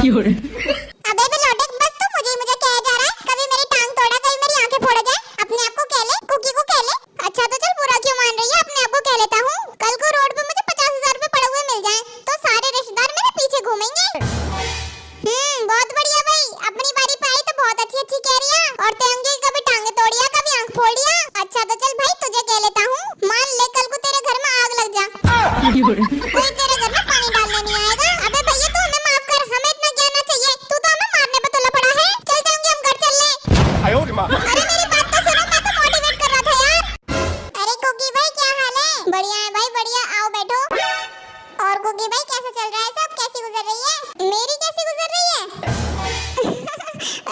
अबे बे लौटे, बस तू मुझे कह जा रहा है, कभी मेरी टांग तोड़ा, कभी मेरी आंखें फोड़ा जाए, अपने आप को कह ले, कुकी को कह ले। अच्छा तो चल, बुरा क्यों मान रही है, अपने आप को कह लेता हूँ। कल को रोड पे मुझे 50,000 रुपए पड़े हुए मिल जाए तो सारे रिश्तेदार मेरे पीछे घूमेंगे। बहुत बढ़िया भाई, अपनी बारी पे आई तो बहुत अच्छी अच्छी कह रही है। और तेंगे कभी टांग तोड़िया, कभी आंख फोड़िया। अच्छा तो चल भाई, तुझे कह लेता हूँ, मान ले कल को तेरे घर में आग लग जा, कोई तेरे घर में पानी डालने नहीं आएगा। अबे भैया तू हमें माफ कर, हमें इतना ज्ञान ना चाहिए, तू तो हमें मारने पे तुला पड़ा है। चल तेंगे, हम घर चल ले। अरे मेरी बात तो सुनो, मैं तो मोटिवेट कर रहा था यार। अरे कुकी भाई क्या हाल है? बढ़िया है भाई बढ़िया, आओ बैठो। और कुकी भाई कैसा चल रहा है सब, कैसी गुजर रही है? मेरी कैसी गुजर रही है?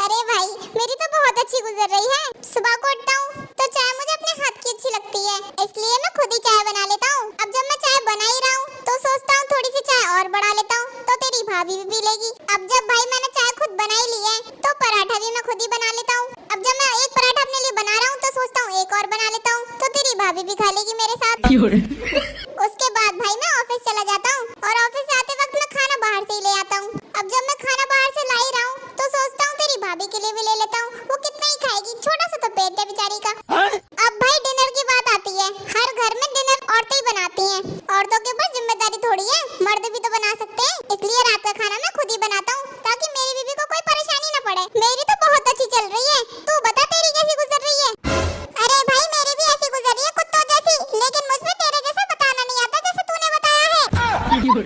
अरे भाई मेरी तो बहुत अच्छी गुजर रही है। सुबह को उठता हूँ तो चाय मुझे अपने हाथ की अच्छी लगती है, इसलिए मैं खुद ही चाय बना लेता हूँ। अब जब मैं चाय बना ही रहा हूँ तो सोचता हूँ थोड़ी सी चाय और बढ़ा लेता हूँ तो तेरी भाभी भी पी लेगी। अब जब भाई मैंने चाय खुद बना ही ली है तो पराठा भी मैं खुद ही बना लेता हूँ। अब जब मैं एक पराठा अपने लिए बना रहा हूँ तो सोचता हूँ एक और बना लेता हूँ तो तेरी भाभी भी खा लेगी मेरे साथ। उसके बाद भाई मैं ऑफिस चला जाता हूँ और ऑफिस से आते वक्त मैं खाना बाहर से ही ले आता हूँ। अब जब मैं खाना बाहर से ला ही रहा हूँ तो सोचता हूँ तेरी भाभी के लिए भी ले लेता हूँ, वो कितना ही खाएगी, छोटा सा तो पेट है बेचारी का। अब भाई डिनर की बात आती है, हर घर में डिनर औरतें ही बनाती हैं, औरतों के ऊपर जिम्मेदारी थोड़ी है, मर्द भी तो बना सकते हैं। इसलिए रात का खाना मैं खुद ही बनाता हूँ ताकि मेरी बीवी को कोई परेशानी न पड़े। मेरी तो बहुत अच्छी चल रही है, तू बता तेरी कैसी गुजर रही है? अरे भाई मेरी भी ऐसी गुजर रही है कुत्तों जैसी, लेकिन मुझ में तेरे जैसा बताना नहीं आता जैसे तूने बताया है।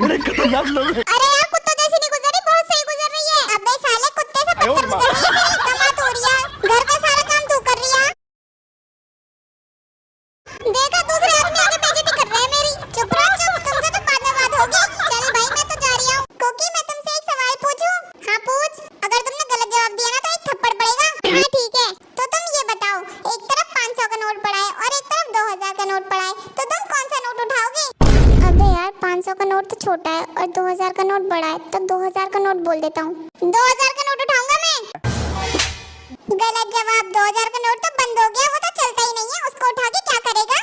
अरे यार कुत्तों जैसी नहीं गुजर रही, बहुत सही गुजर रही है। अबे साले कुत्ते से पत्थर गुजर रही है, तेरी कमात हो रही है, घर का सारा काम तू कर रही है। देखा दूसरे आदमी आगे बेइज्जती कर रहे हैं मेरी। चुप रहो चुप, तुमसे तो बाद में बात होगी। चल भाई मैं तो जा रही हूँ। कोकी मैं तुमसे एक सवाल पूछूं? हाँ पूछ, अगर तुमने गलत जवाब दिया ना तो एक थप्पड़ पड़ेगा। हाँ ठीक है, तो तुम ये बताओ, एक तरफ 500 का नोट पड़ा है और एक तरफ 2000 का नोट पड़ा है, तो तुम कौन सा नोट उठाओगे? अबे यार 500 का नोट तो छोटा है और 2000 का नोट बड़ा है, तो 2000 का नोट बोल देता हूँ। 2000 का नोट उठाऊंगा मैं। गलत जवाब, 2000 का नोट तो बंद हो गया, वो तो चलता ही नहीं है, उसको उठा के क्या करेगा?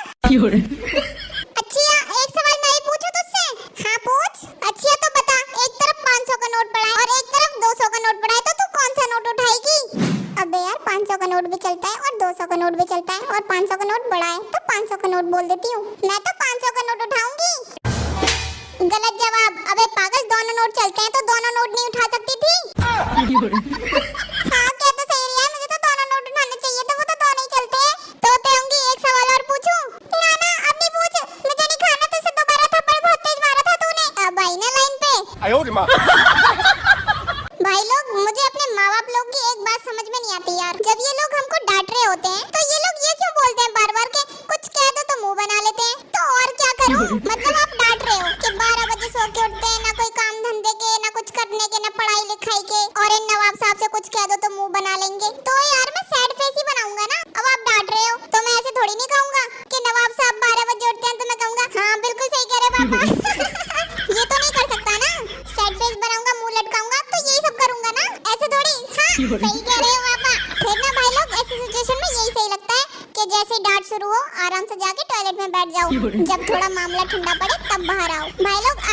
अच्छिया एक सवाल मैं ही पूछूं तुझसे? हाँ पूछ। अच्छिया तो बता, एक तरफ 500 का नोट पड़ा है और एक तरफ 200 का नोट पड़ा है, तो तू कौन सा नोट उठाएगी? अबे यार 500 का नोट भी चलता है और 200 का नोट भी चलता है और 500 का नोट बड़ा है, तो 500 का नोट बोल देती हूँ। मैं तो 500 का नोट उठाऊंगी। गलत जवाब। अबे पागल, दोनों नोट चलते हैं तो दोनों नोट नहीं उठा सकती थी? हाँ क्या तो सही रही है, मुझे तो दोनों नोट उठाने चाहिए थे, वो तो दोनों ही चलते हैं। तो होंगी एक सवाल और पूछूं? ना ना अब नहीं पूछ, मुझे नहीं खाना, तुझसे दोबारा थप्पड़ बहुत तेज मारा था तूने। अब आई ना लाइन पे। भाई लोग, मुझे अपने माँ बाप लोग की एक बात समझ में नहीं आती यार। जब ये लोग हमको डांट रहे होते हैं तो ये लोग ये क्यों बोलते हैं बार बार के कुछ कह दो तो मुंह बना लेते हैं। तो और क्या करूं? मतलब आप डांट रहे हो कि 12 बजे सो के उठते हैं, ना कोई काम धंधे के, ना कुछ करने के, ना पढ़ाई लिखाई के, और इन नवाब साहब से कुछ कह दो तो मुंह बना लेंगे। तो यार मैं सैड फेस ही बनाऊंगा ना। अब आप डांट रहे हो तो मैं ऐसे थोड़ी नहीं कहूंगा कि नवाब साहब 12 बजे उठते हैं तो मैं कहूंगा हाँ बिल्कुल सही कह रहे पापा। ये तो नहीं कर सकता ना, सैड फेस बनाऊंगा, मुंह लटकाऊंगा, तो यही सब करूंगा ना, ऐसे थोड़ी। हाँ सही कह रहे हो पापा। फिर ना भाई लोग ऐसी सिचुएशन में यही सही लगता है कि जैसे डांट शुरू हो आराम से जाके टॉयलेट में बैठ जाओ, जब थोड़ा मामला ठंडा पड़े तब बाहर आओ। भाई लोग